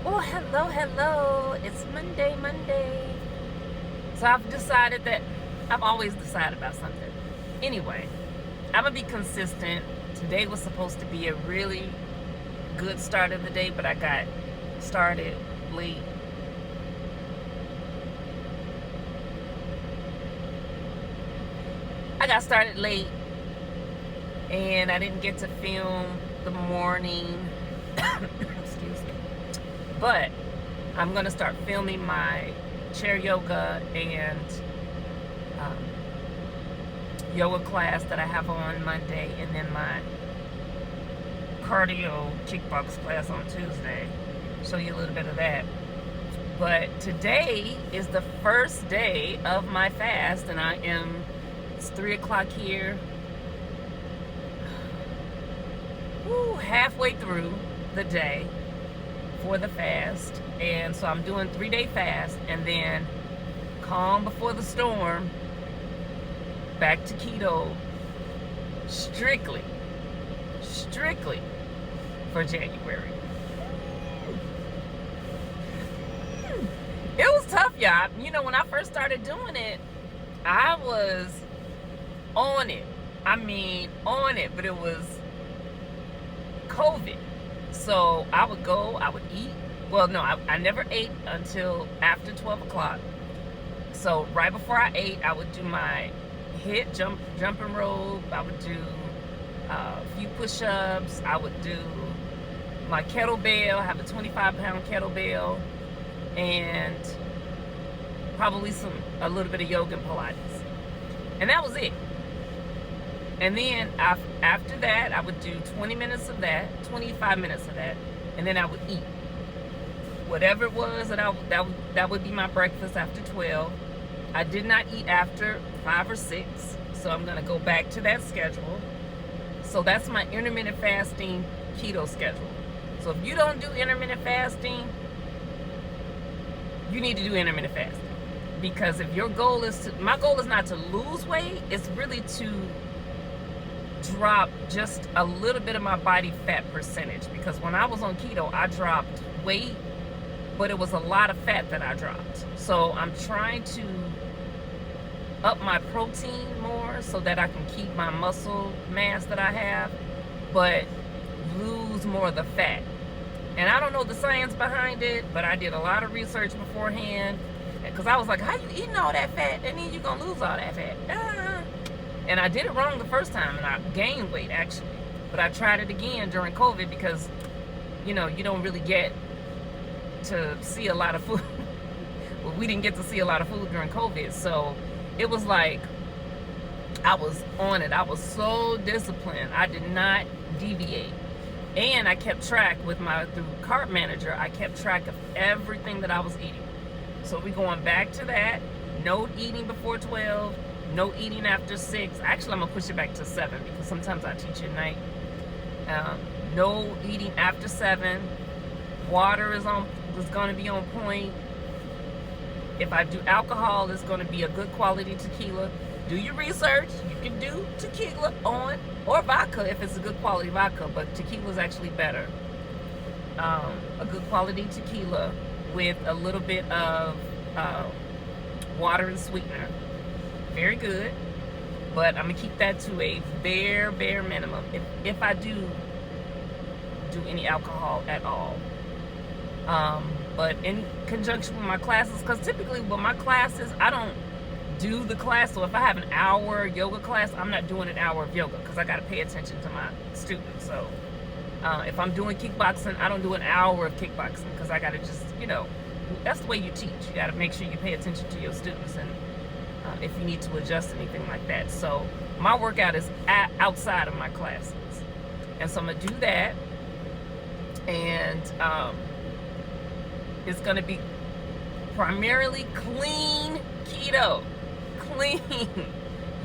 Oh, hello. It's Monday. So I've decided that I've always decided about something. Anyway, I'm going to be consistent. Today was supposed to be a really good start of the day, but I got started late. And I didn't get to film the morning. Excuse me. But I'm going to start filming my chair yoga and yoga class that I have on Monday, and then my cardio kickbox class on Tuesday. Show you a little bit of that. But today is the first day of my fast, and it's 3 o'clock here. Halfway through the day for the fast. And so I'm doing 3-day fast, and then calm before the storm, back to keto, strictly for January. It was tough, y'all. You know, when I first started doing it, I was on it. But it was COVID. So I would eat. Well, no, I never ate until after 12 o'clock. So right before I ate, I would do my HIIT, jumping rope. I would do a few push-ups. I would do my kettlebell. I have a 25-pound kettlebell. And probably a little bit of yoga and Pilates. And that was it. And then after that, I would do 20 minutes of that, 25 minutes of that, and then I would eat. Whatever it was, that would be my breakfast after 12. I did not eat after 5 or 6, so I'm going to go back to that schedule. So that's my intermittent fasting keto schedule. So if you don't do intermittent fasting, you need to do intermittent fasting. Because if your goal my goal is not to lose weight, it's really to drop just a little bit of my body fat percentage. Because when I was on keto, I dropped weight, but it was a lot of fat that I dropped. So I'm trying to up my protein more so that I can keep my muscle mass that I have, but lose more of the fat. And I don't know the science behind it, but I did a lot of research beforehand, because I was like, how you eating all that fat and then you're gonna lose all that fat? And I did it wrong the first time, and I gained weight actually. But I tried it again during COVID because, you know, you don't really get to see a lot of food. Well, we didn't get to see a lot of food during COVID. So it was like, I was on it. I was so disciplined. I did not deviate. And I kept track through Cart Manager, I kept track of everything that I was eating. So we're going back to that. No eating before 12. No eating after 6. Actually, I'm going to push it back to 7 because sometimes I teach at night. No eating after 7. Water is going to be on point. If I do alcohol, it's going to be a good quality tequila. Do your research. You can do tequila or vodka if it's a good quality vodka, but tequila is actually better. A good quality tequila with a little bit of water and sweetener. Very good, but I'm gonna keep that to a bare minimum if I do any alcohol at all. But in conjunction with my classes, because typically with my classes, I don't do the class. So if I have an hour yoga class, I'm not doing an hour of yoga because I got to pay attention to my students. So if I'm doing kickboxing, I don't do an hour of kickboxing because I got to just, that's the way you teach. You got to make sure you pay attention to your students and if you need to adjust anything like that. So my workout is outside of my classes. And so I'm going to do that. And it's going to be primarily clean keto. Clean.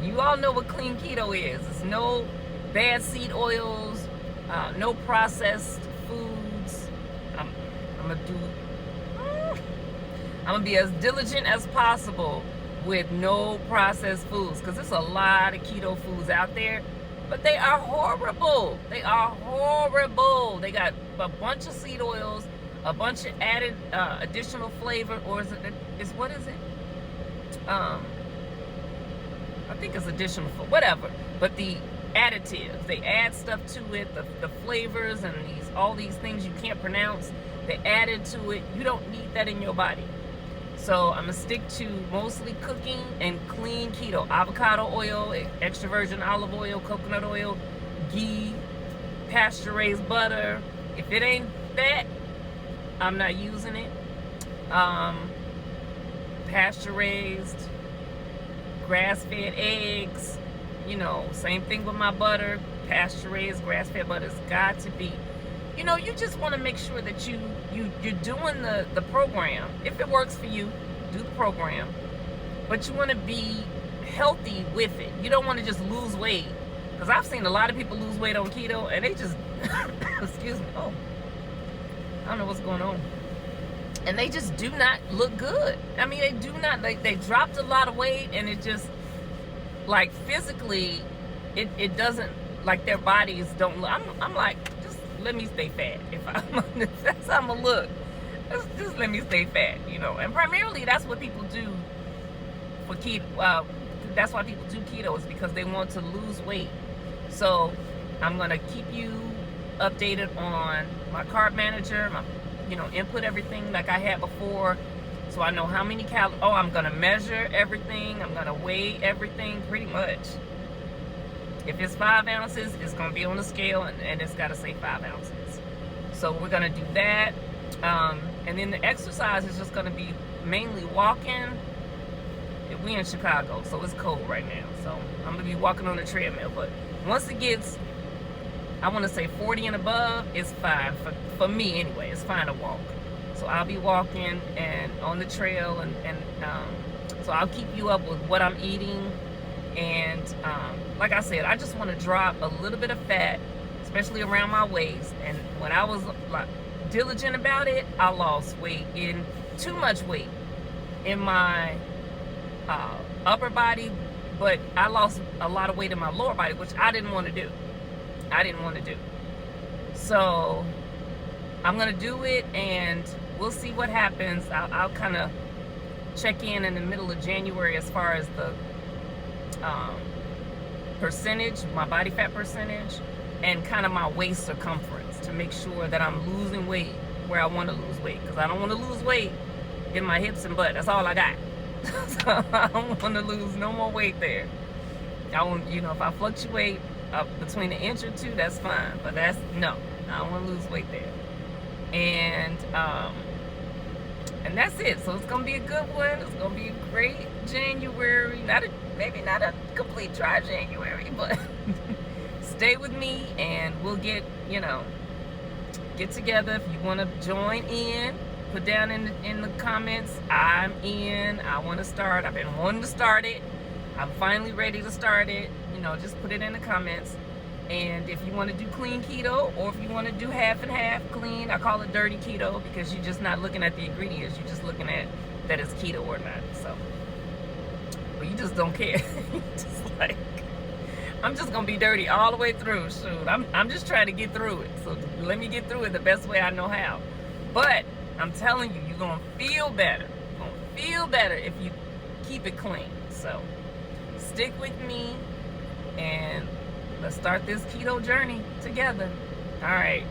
You all know what clean keto is. It's no bad seed oils, no processed foods. I'm gonna be as diligent as possible with no processed foods, because there's a lot of keto foods out there, but they are horrible. They got a bunch of seed oils, a bunch of added additional flavor, or what is it? I think it's additional for whatever, but the additives, they add stuff to it, the flavors and all these things you can't pronounce, they added to it. You don't need that in your body. So I'm gonna stick to mostly cooking and clean keto: avocado oil, extra virgin olive oil, coconut oil, ghee, pasture raised butter. If it ain't that, I'm not using it. Pasture raised, grass-fed eggs, same thing with my butter. Pasture raised, grass-fed butter's got to be. You just want to make sure that you're doing the program. If it works for you, do the program, but you want to be healthy with it. You don't want to just lose weight, because I've seen a lot of people lose weight on keto and they just excuse me, oh, I don't know what's going on, and they just do not look good. I mean, they do not. They dropped a lot of weight, and it just, like, physically, it doesn't, like, their bodies don't look. I'm like, just let me stay fat. If that's how I'm gonna look, just let me stay fat, And primarily, that's what people do for keto. That's why people do keto, is because they want to lose weight. So I'm gonna keep you updated on my carb manager, my input everything like I had before, so I know how many calories. Oh, I'm gonna measure everything. I'm gonna weigh everything pretty much. If it's 5 ounces, it's gonna be on the scale, and it's gotta say 5 ounces. So we're gonna do that, and then the exercise is just gonna be mainly walking. We in Chicago, so it's cold right now, so I'm gonna be walking on the treadmill. But once it gets, I want to say 40 and above, it's fine for me anyway. It's fine to walk. So I'll be walking and on the trail, and so I'll keep you up with what I'm eating. And like I said, I just want to drop a little bit of fat, especially around my waist. And when I was like diligent about it, I lost weight, too much weight in my upper body, but I lost a lot of weight in my lower body, which I didn't want to do. So I'm gonna do it, and we'll see what happens. I'll kind of check in the middle of January as far as the percentage, my body fat percentage, and kind of my waist circumference, to make sure that I'm losing weight where I want to lose weight, because I don't want to lose weight in my hips and butt. That's all I got. So I don't want to lose no more weight there. I want, if I fluctuate up between an inch or 2, that's fine. But I don't want to lose weight there. And that's it. So it's gonna be a good one. It's gonna be a great January. Maybe not a complete dry January, but stay with me, and we'll get together. If you want to join in, put down in the comments, I'm in. I want to start. I've been wanting to start it. I'm finally ready to start it. Just put it in the comments. And if you want to do clean keto, or if you want to do half and half clean, I call it dirty keto, because you're just not looking at the ingredients. You're just looking at that it's keto or not. So, but you just don't care. Just like, I'm just gonna be dirty all the way through. Shoot, I'm just trying to get through it. So let me get through it the best way I know how. But I'm telling you, you're gonna feel better. You're gonna feel better if you keep it clean. So stick with me, and let's start this keto journey together. All right.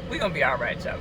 We're gonna be all right, y'all.